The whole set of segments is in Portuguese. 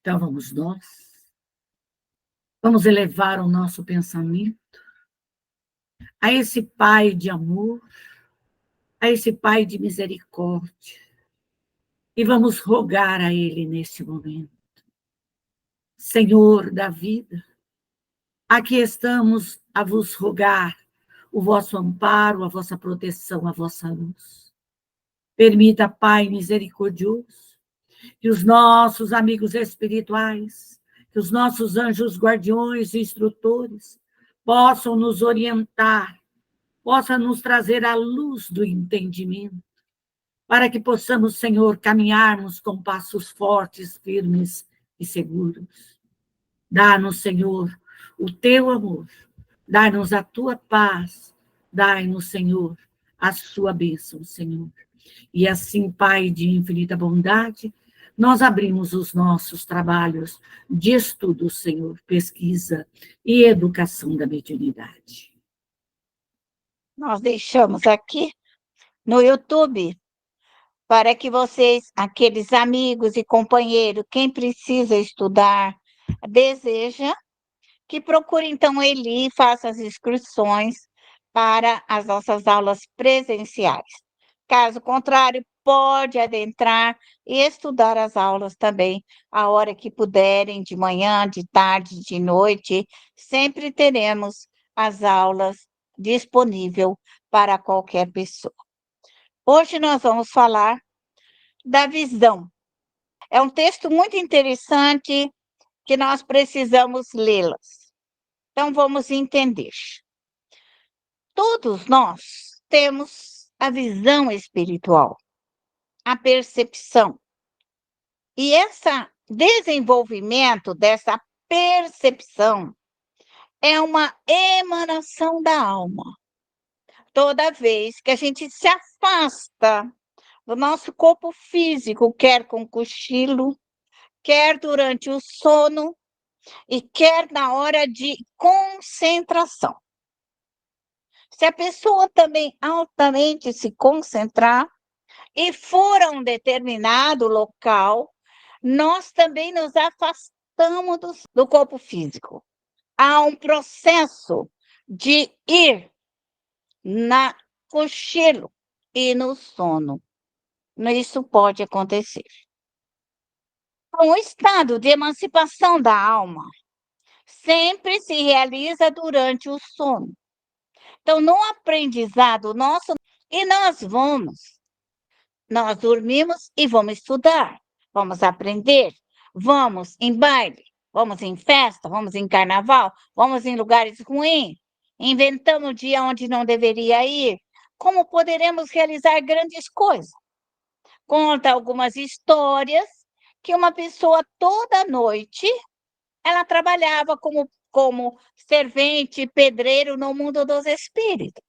Então vamos nós. Vamos elevar o nosso pensamento a esse Pai de amor, a esse Pai de misericórdia. E vamos rogar a Ele neste momento. Senhor da vida, aqui estamos a vos rogar o vosso amparo, a vossa proteção, a vossa luz. Permita, Pai misericordioso, que os nossos amigos espirituais, que os nossos anjos guardiões e instrutores possam nos orientar, possam nos trazer a luz do entendimento, para que possamos, Senhor, caminharmos com passos fortes, firmes e seguros. Dá-nos, Senhor, o teu amor, dá-nos a tua paz, dai-nos, Senhor, a sua bênção, Senhor. E assim, Pai de infinita bondade, nós abrimos os nossos trabalhos de estudo, Senhor, pesquisa e educação da mediunidade. Nós deixamos aqui no YouTube para que vocês, aqueles amigos e companheiros, quem precisa estudar, deseja, que procure então ele e faça as inscrições para as nossas aulas presenciais. Caso contrário, pode adentrar e estudar as aulas também, a hora que puderem, de manhã, de tarde, de noite. Sempre teremos as aulas disponíveis para qualquer pessoa. Hoje nós vamos falar da visão. É um texto muito interessante que nós precisamos lê-las. Então, vamos entender. Todos nós temos a visão espiritual, a percepção. E esse desenvolvimento dessa percepção é uma emanação da alma. Toda vez que a gente se afasta do nosso corpo físico, quer com cochilo, quer durante o sono e quer na hora de concentração. Se a pessoa também altamente se concentrar e for a um determinado local, nós também nos afastamos do corpo físico. Há um processo de ir na cochilo e no sono. Isso pode acontecer. O estado de emancipação da alma sempre se realiza durante o sono. Então, no aprendizado nosso, e nós dormimos e vamos estudar, vamos aprender, vamos em baile, vamos em festa, vamos em carnaval, vamos em lugares ruins, inventamos dia onde não deveria ir. Como poderemos realizar grandes coisas? Conta algumas histórias que uma pessoa toda noite, ela trabalhava como servente, pedreiro no mundo dos espíritos.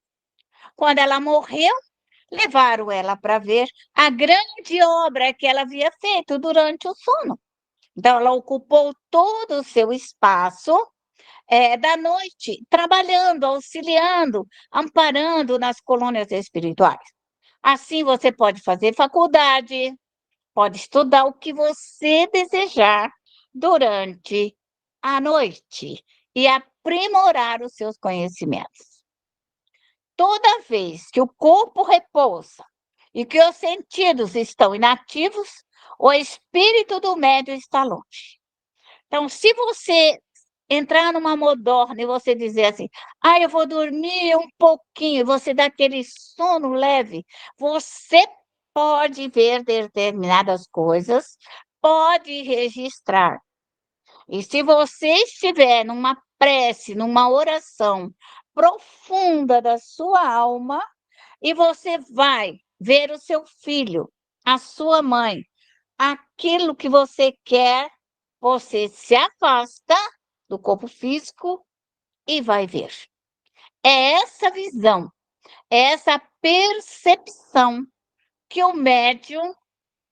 Quando ela morreu, levaram ela para ver a grande obra que ela havia feito durante o sono. Então, ela ocupou todo o seu espaço da noite, trabalhando, auxiliando, amparando nas colônias espirituais. Assim, você pode fazer faculdade, pode estudar o que você desejar durante a noite e aprimorar os seus conhecimentos. Toda vez que o corpo repousa e que os sentidos estão inativos, o espírito do médium está longe. Então, se você entrar numa modorna e você dizer assim, eu vou dormir um pouquinho, você dá aquele sono leve, você pode ver determinadas coisas, pode registrar. E se você estiver numa prece, numa oração profunda da sua alma, e você vai ver o seu filho, a sua mãe, aquilo que você quer, você se afasta do corpo físico e vai ver. É essa visão, é essa percepção que o médium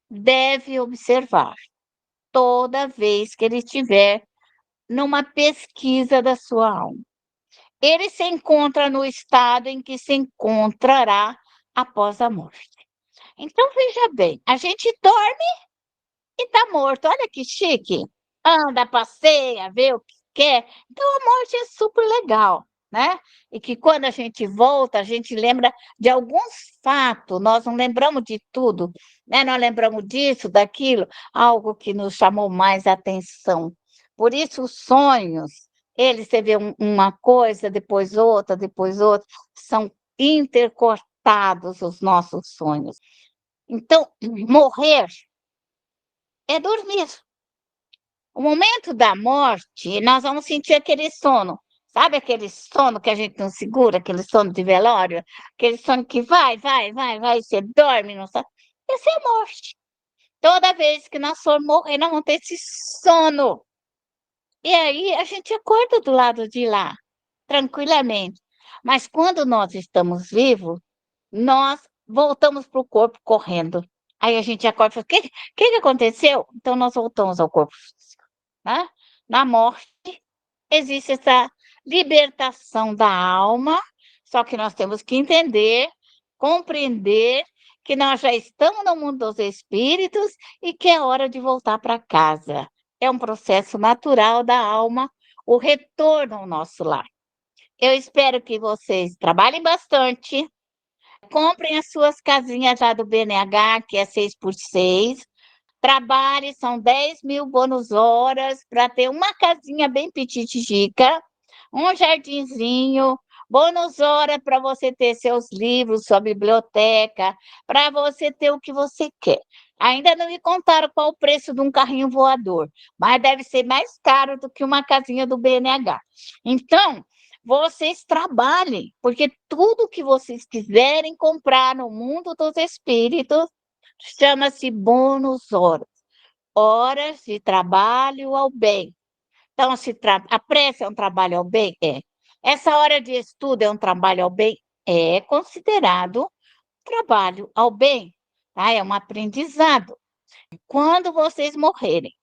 deve observar toda vez que ele estiver numa pesquisa da sua alma. Ele se encontra no estado em que se encontrará após a morte. Então, veja bem, a gente dorme e está morto. Olha que chique. anda, passeia, vê o que quer. Então, a morte é super legal, né? E que quando a gente volta, a gente lembra de alguns fatos, nós não lembramos de tudo, né? Nós lembramos disso, daquilo, algo que nos chamou mais atenção. Por isso, os sonhos, eles, você vê uma coisa, depois outra, são intercortados os nossos sonhos. Então, morrer é dormir. O momento da morte, nós vamos sentir aquele sono. Sabe aquele sono que a gente não segura, aquele sono de velório? Aquele sono que vai, você dorme, não sabe? Essa é a morte. Toda vez que nós formos morrer, nós vamos ter esse sono. E aí a gente acorda do lado de lá, tranquilamente. Mas quando nós estamos vivos, nós voltamos para o corpo correndo. Aí a gente acorda e fala, o que aconteceu? Então nós voltamos ao corpo físico, né? Na morte, existe essa libertação da alma, só que nós temos que entender, compreender que nós já estamos no mundo dos espíritos e que é hora de voltar para casa. É um processo natural da alma, o retorno ao nosso lar. Eu espero que vocês trabalhem bastante, comprem as suas casinhas lá do BNH, que é 6x6. Trabalhe, são 10.000 bônus horas para ter uma casinha bem petititica, um jardinzinho, bônus hora para você ter seus livros, sua biblioteca, para você ter o que você quer. Ainda não me contaram qual o preço de um carrinho voador, mas deve ser mais caro do que uma casinha do BNH. Então, vocês trabalhem, porque tudo que vocês quiserem comprar no mundo dos espíritos chama-se bônus horas. Horas de trabalho ao bem. Então, a prece é um trabalho ao bem? É. Essa hora de estudo é um trabalho ao bem? É considerado trabalho ao bem. Tá? É um aprendizado. Quando vocês morrerem,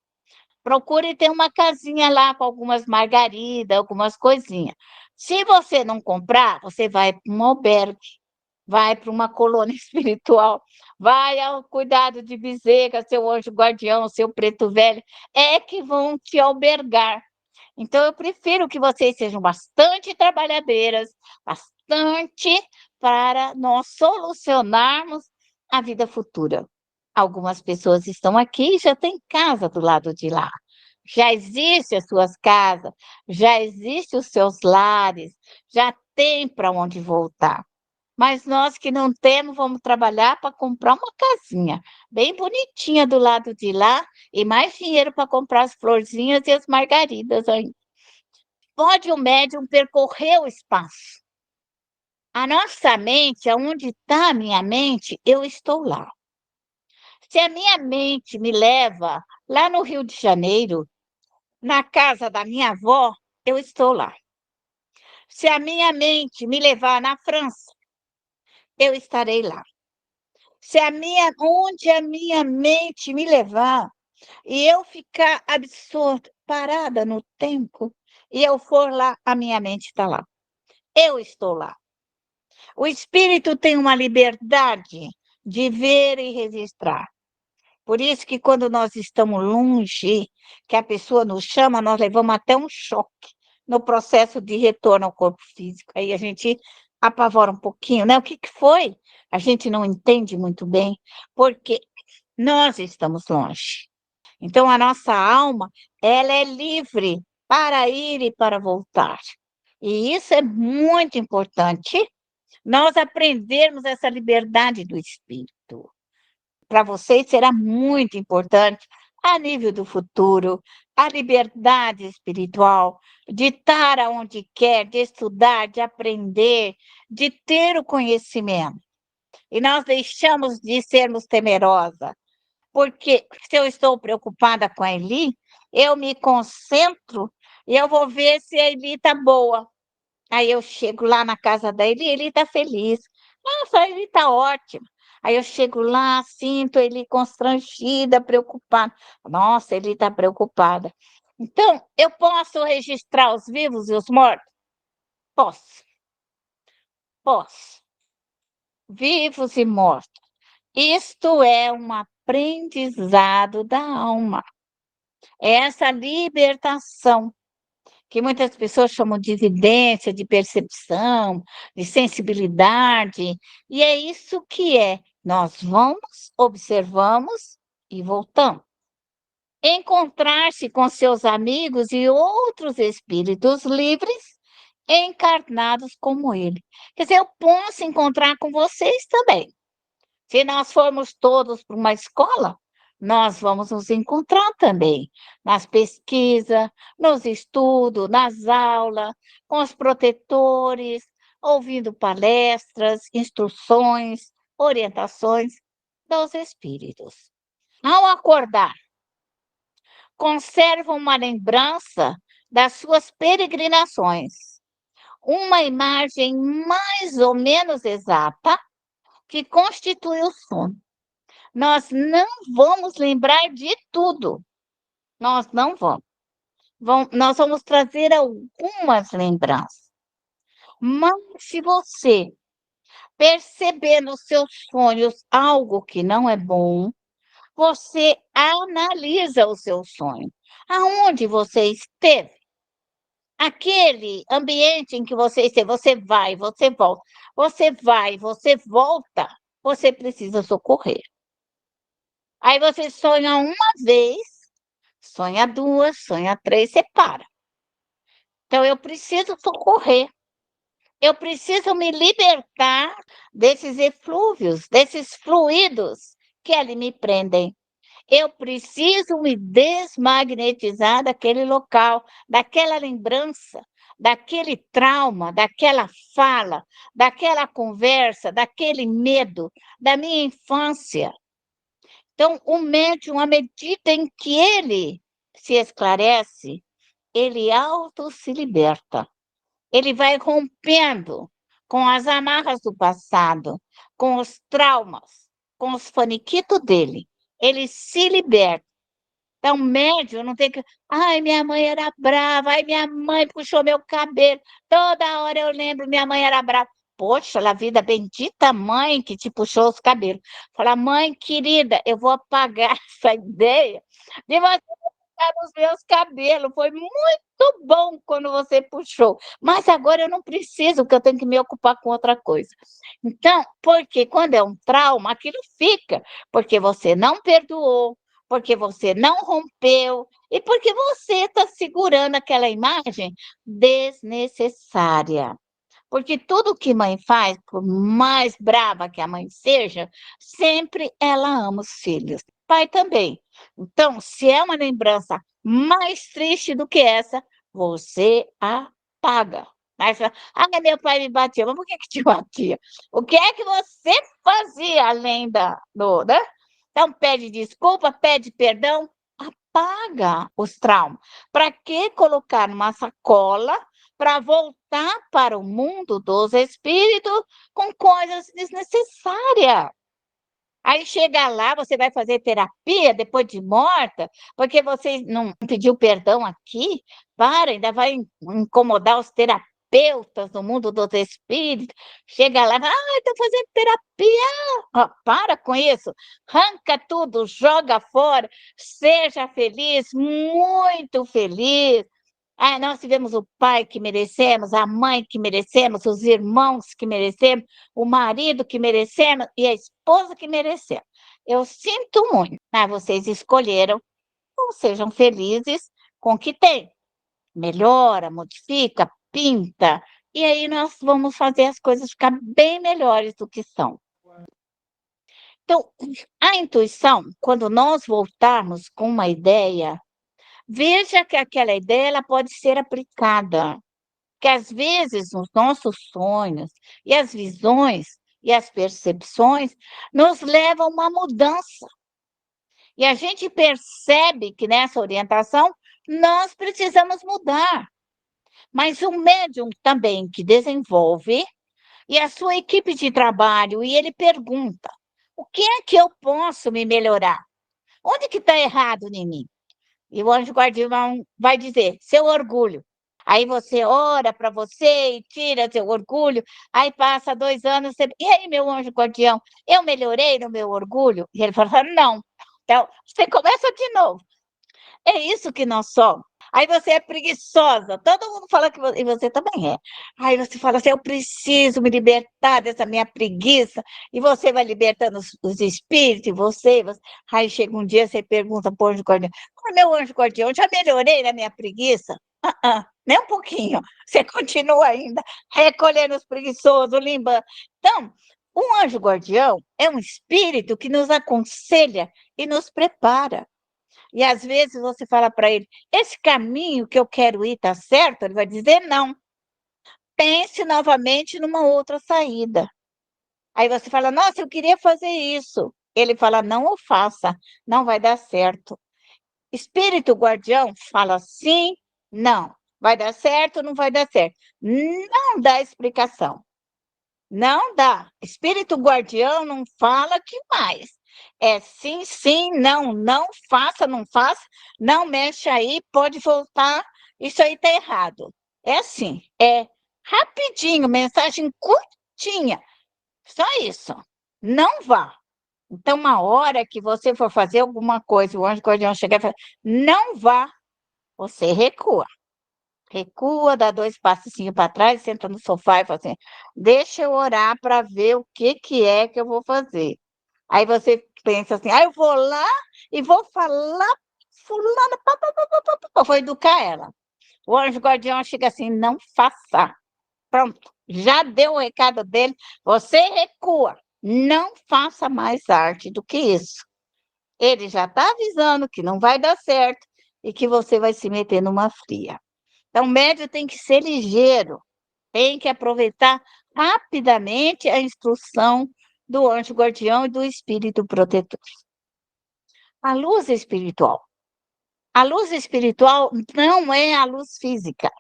procure ter uma casinha lá com algumas margaridas, algumas coisinhas. Se você não comprar, você vai para um albergue, vai para uma colônia espiritual, vai ao cuidado de Bezerra, seu anjo guardião, seu preto velho, é que vão te albergar. Então, eu prefiro que vocês sejam bastante trabalhadeiras, bastante para nós solucionarmos a vida futura. Algumas pessoas estão aqui e já têm casa do lado de lá. Já existem as suas casas, já existem os seus lares, já tem para onde voltar. Mas nós que não temos, vamos trabalhar para comprar uma casinha bem bonitinha do lado de lá e mais dinheiro para comprar as florzinhas e as margaridas ainda. Pode o médium percorrer o espaço. A nossa mente, aonde está a minha mente, eu estou lá. Se a minha mente me leva lá no Rio de Janeiro, na casa da minha avó, eu estou lá. Se a minha mente me levar na França, eu estarei lá. Onde a minha mente me levar e eu ficar absorta, parada no tempo, e eu for lá, a minha mente está lá. Eu estou lá. O espírito tem uma liberdade de ver e registrar. Por isso que quando nós estamos longe, que a pessoa nos chama, nós levamos até um choque no processo de retorno ao corpo físico. Aí a gente apavora um pouquinho, né? O que foi? A gente não entende muito bem, porque nós estamos longe. Então, a nossa alma, ela é livre para ir e para voltar. E isso é muito importante, nós aprendermos essa liberdade do espírito. Para vocês será muito importante, a nível do futuro, a liberdade espiritual, de estar onde quer, de estudar, de aprender, de ter o conhecimento. E nós deixamos de sermos temerosas, porque se eu estou preocupada com a Eli, eu me concentro e eu vou ver se a Eli está boa. Aí eu chego lá na casa da Eli está feliz. Nossa, a Eli está ótima. Aí eu chego lá, sinto Eli constrangida, preocupada. Nossa, Eli está preocupada. Então, eu posso registrar os vivos e os mortos? Posso, posso. Vivos e mortos. Isto é um aprendizado da alma. É essa libertação, que muitas pessoas chamam de evidência, de percepção, de sensibilidade, e é isso que é. Nós vamos, observamos e voltamos. Encontrar-se com seus amigos e outros espíritos livres, encarnados como ele. Quer dizer, eu posso encontrar com vocês também. Se nós formos todos para uma escola, nós vamos nos encontrar também nas pesquisas, nos estudos, nas aulas, com os protetores, ouvindo palestras, instruções, orientações dos espíritos. Ao acordar, conserva uma lembrança das suas peregrinações, uma imagem mais ou menos exata que constitui o sono. Nós não vamos lembrar de tudo. Nós não vamos. Nós vamos trazer algumas lembranças. Mas se você perceber nos seus sonhos algo que não é bom, você analisa o seu sonho. Aonde você esteve? Aquele ambiente em que você esteve, você vai, você volta. Você vai, você volta, você precisa socorrer. Aí você sonha uma vez, sonha duas, sonha três, você para. Então, eu preciso socorrer. Eu preciso me libertar desses eflúvios, desses fluidos que ali me prendem. Eu preciso me desmagnetizar daquele local, daquela lembrança, daquele trauma, daquela fala, daquela conversa, daquele medo da minha infância. Então, o médium, à medida em que ele se esclarece, ele auto se liberta. Ele vai rompendo com as amarras do passado, com os traumas, com os faniquitos dele. Ele se liberta. Então, médium não tem que. Ai, minha mãe era brava, ai, minha mãe puxou meu cabelo. Toda hora eu lembro, minha mãe era brava. Poxa, a vida bendita mãe que te puxou os cabelos. Fala, mãe querida, eu vou apagar essa ideia de você puxar os meus cabelos. Foi muito bom quando você puxou. Mas agora eu não preciso, porque eu tenho que me ocupar com outra coisa. Então, porque quando é um trauma, aquilo fica, porque você não perdoou, porque você não rompeu e porque você está segurando aquela imagem desnecessária. Porque tudo que mãe faz, por mais brava que a mãe seja, sempre ela ama os filhos. Pai também. Então, se é uma lembrança mais triste do que essa, você apaga. Mas, meu pai me batia. Mas por que te batia? O que é que você fazia além né? Então, pede desculpa, pede perdão, apaga os traumas. Para que colocar numa sacola para voltar para o mundo dos espíritos com coisas desnecessárias? Aí chega lá, você vai fazer terapia depois de morta, porque você não pediu perdão aqui? Para, ainda vai incomodar os terapeutas no mundo dos espíritos. Chega lá, estou fazendo terapia. Para com isso, arranca tudo, joga fora, seja feliz, muito feliz. Nós tivemos o pai que merecemos, a mãe que merecemos, os irmãos que merecemos, o marido que merecemos e a esposa que merecemos. Eu sinto muito, mas vocês escolheram, então sejam felizes com o que tem. Melhora, modifica, pinta, e aí nós vamos fazer as coisas ficar bem melhores do que são. Então, a intuição, quando nós voltarmos com uma ideia, veja que aquela ideia ela pode ser aplicada, que às vezes os nossos sonhos e as visões e as percepções nos levam a uma mudança. E a gente percebe que nessa orientação nós precisamos mudar. Mas o médium também que desenvolve e a sua equipe de trabalho, e ele pergunta: o que é que eu posso me melhorar? Onde que está errado em mim? E o anjo guardião vai dizer: seu orgulho. Aí você ora para você e tira seu orgulho. Aí passa 2 anos, você... E aí, meu anjo guardião, eu melhorei no meu orgulho? E ele fala: não. Então, você começa de novo. É isso que nós somos. Aí você é preguiçosa, todo mundo fala que você, e você também é. Aí você fala assim, eu preciso me libertar dessa minha preguiça, e você vai libertando os espíritos, e você. Aí chega um dia, você pergunta para o anjo guardião, meu anjo guardião, já melhorei na minha preguiça? Nem um pouquinho, você continua ainda recolhendo os preguiçosos, limpando. Então, um anjo guardião é um espírito que nos aconselha e nos prepara. E às vezes você fala para ele: esse caminho que eu quero ir está certo? Ele vai dizer não. Pense novamente numa outra saída. Aí você fala: nossa, eu queria fazer isso. Ele fala: não o faça, não vai dar certo. Espírito guardião fala sim, não. Vai dar certo, não vai dar certo. Não dá explicação. Não dá. Espírito guardião não fala que mais. É sim, sim, não, não, faça, não faça, não mexe aí, pode voltar, isso aí tá errado. É assim, é rapidinho, mensagem curtinha, só isso. Não vá. Então, uma hora que você for fazer alguma coisa, o anjo guardião chegar e falar, não vá, você recua. Recua, dá 2 passinhos para trás, senta no sofá e fala assim: deixa eu orar para ver o que é que eu vou fazer. Aí você pensa assim: eu vou lá e vou falar, fulana, pá, pá, pá, pá, pá, pá, vou educar ela. O anjo guardião chega assim: não faça. Pronto, já deu o recado dele, você recua. Não faça mais arte do que isso. Ele já está avisando que não vai dar certo e que você vai se meter numa fria. Então, o médium tem que ser ligeiro, tem que aproveitar rapidamente a instrução do anjo guardião e do espírito protetor. A luz espiritual. A luz espiritual não é a luz física.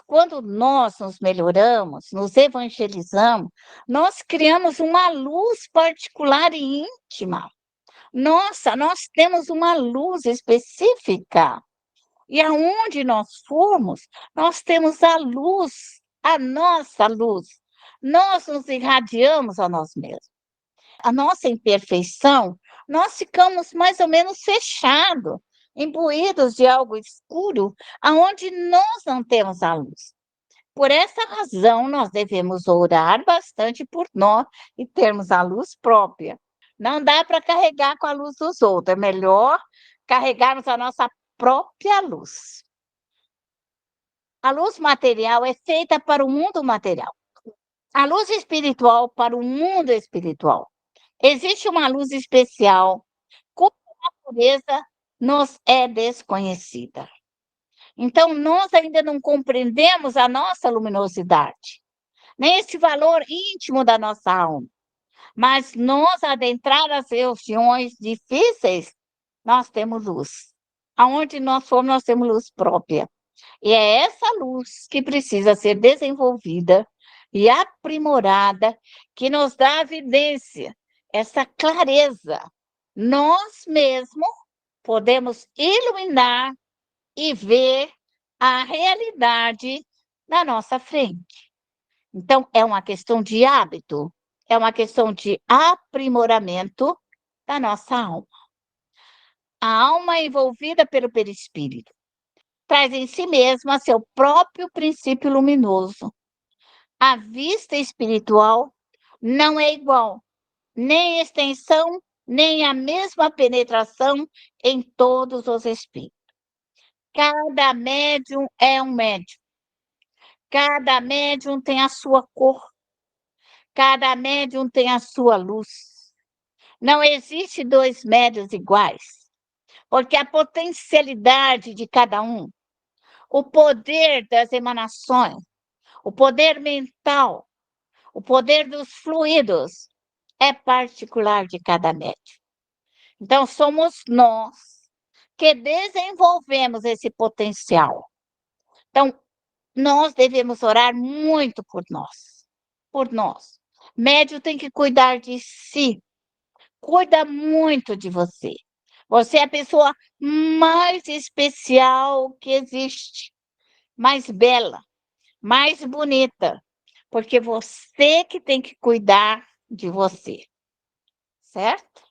Quando nós nos melhoramos, nos evangelizamos, nós criamos uma luz particular e íntima. Nossa, nós temos uma luz específica. E aonde nós formos, nós temos a luz, a nossa luz. Nós nos irradiamos a nós mesmos. A nossa imperfeição, nós ficamos mais ou menos fechados, imbuídos de algo escuro, aonde nós não temos a luz. Por essa razão, nós devemos orar bastante por nós e termos a luz própria. Não dá para carregar com a luz dos outros, é melhor carregarmos a nossa própria luz. A luz material é feita para o mundo material. A luz espiritual para o mundo espiritual. Existe uma luz especial cuja natureza nos é desconhecida. Então, nós ainda não compreendemos a nossa luminosidade, nem esse valor íntimo da nossa alma. Mas nós adentrar as regiões difíceis, nós temos luz. Aonde nós formos, nós temos luz própria. E é essa luz que precisa ser desenvolvida e aprimorada, que nos dá a evidência, essa clareza. Nós mesmos podemos iluminar e ver a realidade na nossa frente. Então, é uma questão de hábito, é uma questão de aprimoramento da nossa alma. A alma é envolvida pelo perispírito traz em si mesma seu próprio princípio luminoso. A vista espiritual não é igual, nem extensão, nem a mesma penetração em todos os espíritos. Cada médium é um médium. Cada médium tem a sua cor. Cada médium tem a sua luz. Não existe 2 médiuns iguais, porque a potencialidade de cada um, o poder das emanações, o poder mental, o poder dos fluidos é particular de cada médium. Então, somos nós que desenvolvemos esse potencial. Então, nós devemos orar muito por nós. Por nós. Médium tem que cuidar de si. Cuida muito de você. Você é a pessoa mais especial que existe, mais bela, mais bonita, porque você que tem que cuidar de você, certo?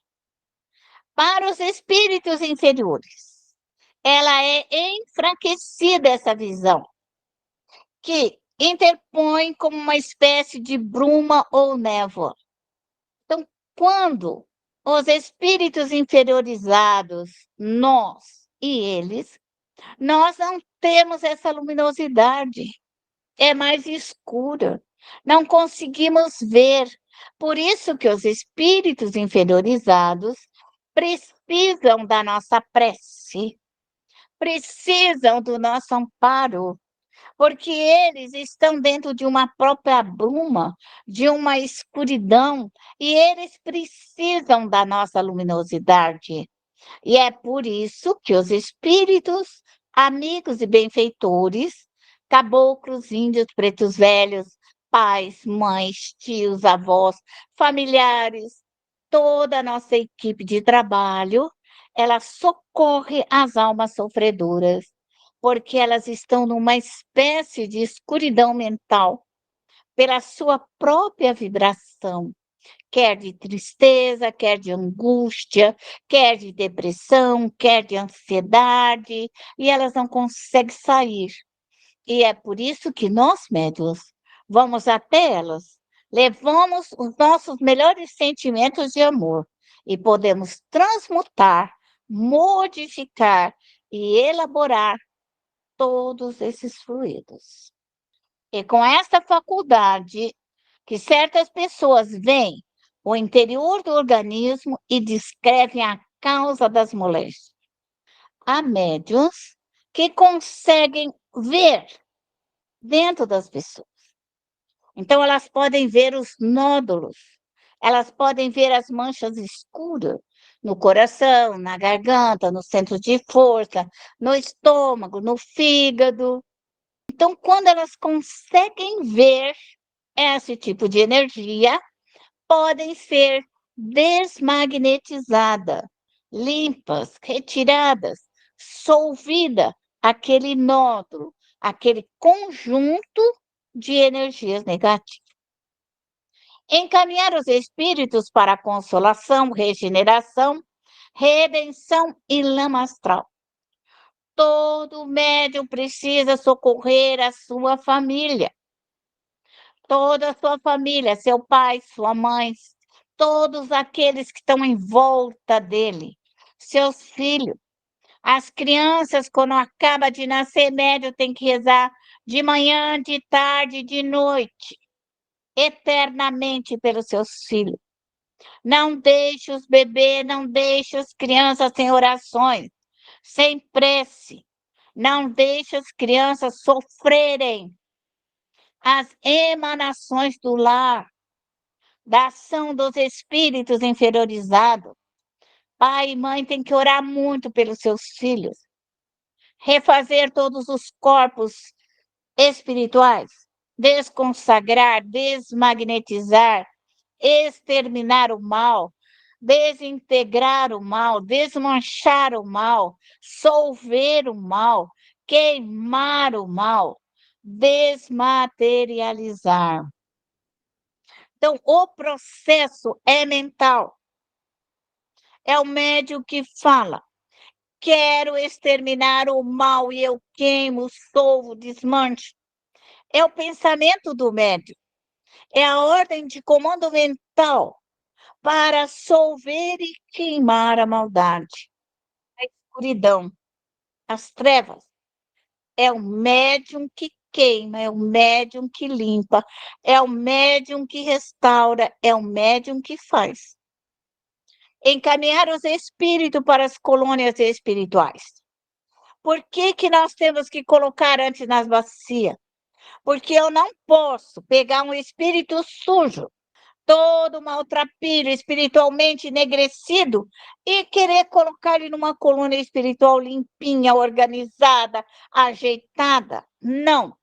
Para os espíritos inferiores, ela é enfraquecida, essa visão, que interpõe como uma espécie de bruma ou névoa. Então, quando os espíritos inferiorizados, nós e eles, nós não temos essa luminosidade, é mais escura, não conseguimos ver. Por isso que os espíritos inferiorizados precisam da nossa prece, precisam do nosso amparo, porque eles estão dentro de uma própria bruma, de uma escuridão, e eles precisam da nossa luminosidade. E é por isso que os espíritos, amigos e benfeitores, caboclos, índios, pretos velhos, pais, mães, tios, avós, familiares, toda a nossa equipe de trabalho, ela socorre as almas sofredoras, porque elas estão numa espécie de escuridão mental pela sua própria vibração, quer de tristeza, quer de angústia, quer de depressão, quer de ansiedade, e elas não conseguem sair. E é por isso que nós, médiuns, vamos até elas, levamos os nossos melhores sentimentos de amor e podemos transmutar, modificar e elaborar todos esses fluidos. E com esta faculdade, que certas pessoas veem o interior do organismo e descrevem a causa das moléstias. Há médiuns que conseguem ver dentro das pessoas. Então, elas podem ver os nódulos, elas podem ver as manchas escuras no coração, na garganta, no centro de força, no estômago, no fígado. Então, quando elas conseguem ver esse tipo de energia, podem ser desmagnetizadas, limpas, retiradas, solvida aquele nódulo, aquele conjunto de energias negativas. Encaminhar os espíritos para a consolação, regeneração, redenção e lama astral. Todo médium precisa socorrer a sua família. Toda a sua família, seu pai, sua mãe, todos aqueles que estão em volta dele, seus filhos, as crianças, quando acaba de nascer, médio tem que rezar de manhã, de tarde, de noite, eternamente pelos seus filhos. Não deixe os bebês, não deixe as crianças sem orações, sem prece. Não deixe as crianças sofrerem as emanações do lar, da ação dos espíritos inferiorizados. Pai e mãe têm que orar muito pelos seus filhos, refazer todos os corpos espirituais, desconsagrar, desmagnetizar, exterminar o mal, desintegrar o mal, desmanchar o mal, solver o mal, queimar o mal, desmaterializar. Então, o processo é mental. É o médium que fala: quero exterminar o mal e eu queimo, solvo, desmancho. É o pensamento do médium. É a ordem de comando mental para solver e queimar a maldade, a escuridão, as trevas. É o médium que queima, é o médium que limpa, é o médium que restaura, é o médium que faz. Encaminhar os espíritos para as colônias espirituais. Por que que nós temos que colocar antes nas bacias? Porque eu não posso pegar um espírito sujo, todo maltrapilho, espiritualmente enegrecido, e querer colocar ele numa colônia espiritual limpinha, organizada, ajeitada. Não.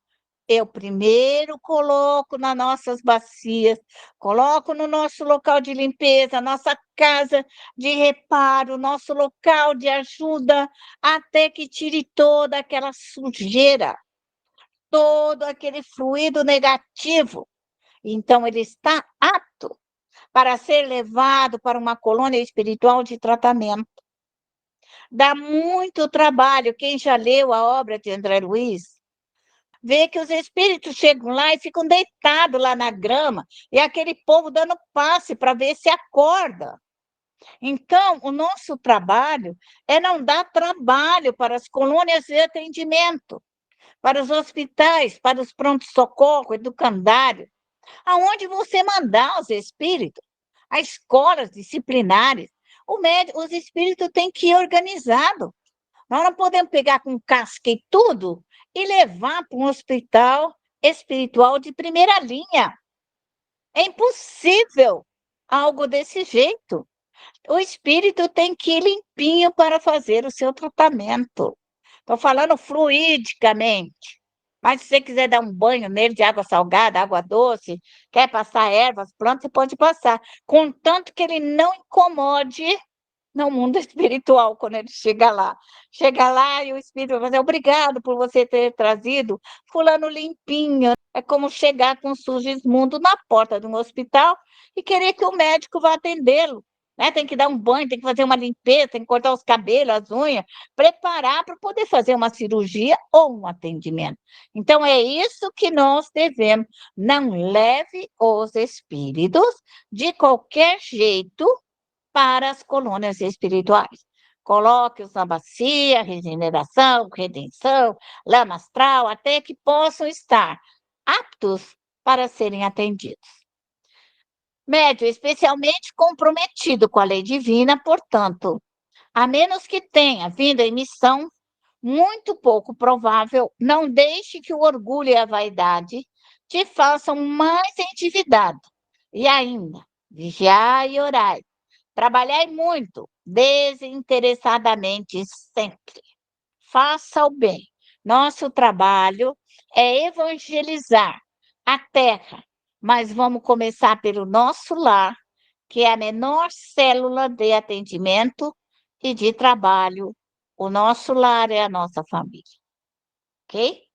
Eu primeiro coloco nas nossas bacias, coloco no nosso local de limpeza, nossa casa de reparo, nosso local de ajuda, até que tire toda aquela sujeira, todo aquele fluido negativo. Então, ele está apto para ser levado para uma colônia espiritual de tratamento. Dá muito trabalho. Quem já leu a obra de André Luiz vê que os espíritos chegam lá e ficam deitados lá na grama, e aquele povo dando passe para ver se acorda. Então, o nosso trabalho é não dar trabalho para as colônias de atendimento, para os hospitais, para os pronto-socorro, educandários, aonde você mandar os espíritos, as escolas disciplinares, os espíritos têm que ir organizados. Nós não podemos pegar com casca e tudo e levar para um hospital espiritual de primeira linha. É impossível algo desse jeito. O espírito tem que ir limpinho para fazer o seu tratamento. Estou falando fluidicamente. Mas se você quiser dar um banho nele de água salgada, água doce, quer passar ervas, plantas, você pode passar. Contanto que ele não incomode no mundo espiritual quando ele chega lá. Chega lá e o espírito vai dizer, obrigado por você ter trazido fulano limpinho. É como chegar com sujo imundo na porta de um hospital e querer que o médico vá atendê-lo. Né? Tem que dar um banho, tem que fazer uma limpeza, tem que cortar os cabelos, as unhas, preparar para poder fazer uma cirurgia ou um atendimento. Então, é isso que nós devemos. Não leve os espíritos de qualquer jeito para as colônias espirituais. Coloque-os na bacia, regeneração, redenção, lama astral, até que possam estar aptos para serem atendidos. Médio especialmente comprometido com a lei divina, portanto, a menos que tenha vindo em missão, muito pouco provável, não deixe que o orgulho e a vaidade te façam mais endividado. E ainda, vigiai e orai. Trabalhai muito, desinteressadamente sempre. Faça o bem. Nosso trabalho é evangelizar a terra, mas vamos começar pelo nosso lar, que é a menor célula de atendimento e de trabalho. O nosso lar é a nossa família. Ok?